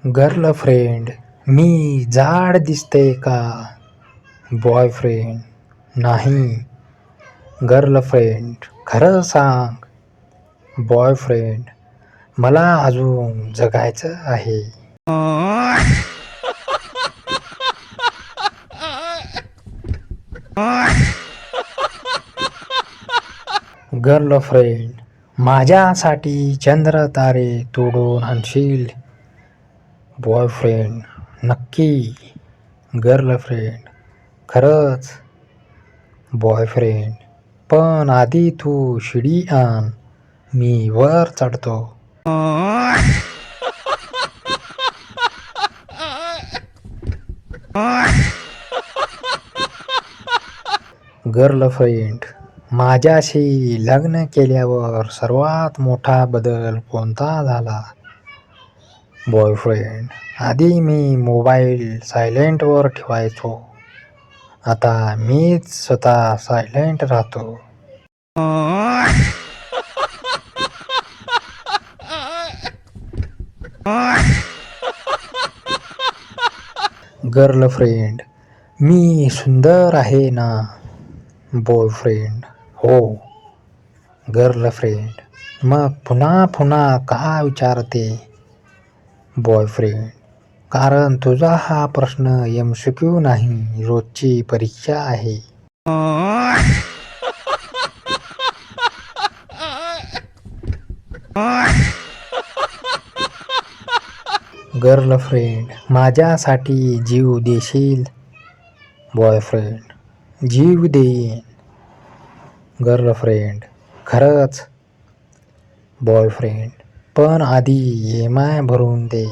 Girlfriend, मी जाड दिसते का? बॉयफ्रेंड, नाही. गर्लफ्रेंड, खरं सांग. बॉयफ्रेंड, मला अजून जगायचं आहे. गर्लफ्रेंड, माझ्यासाठी चंद्र तारे तोडून आणशील? बॉयफ्रेंड, नक्की. गर्लफ्रेंड, खरंच. बॉयफ्रेंड, पण आधी तू शिडी आण, मी वर चढतो. गर्लफ्रेंड, माझ्याशी लग्न केल्यावर सर्वात मोठा बदल कोणता झाला? बॉयफ्रेंड, आधी मी मोबाईल सायलेंटवर ठेवायचो, आता मीच स्वतः सायलेंट राहतो. गर्लफ्रेंड, मी सुंदर आहे ना? बॉयफ्रेंड, हो. गर्लफ्रेंड, मग पुन्हा पुन्हा का विचारते? बॉयफ्रेंड, कारण तुझा हा प्रश्न MCQ नाही, रोजची परीक्षा आहे. गर्लफ्रेंड, माझ्यासाठी जीव देशील? बॉयफ्रेंड, जीव देईन. गर्लफ्रेंड, खरंच? बॉयफ्रेंड, पण आधी EMI भरून दे.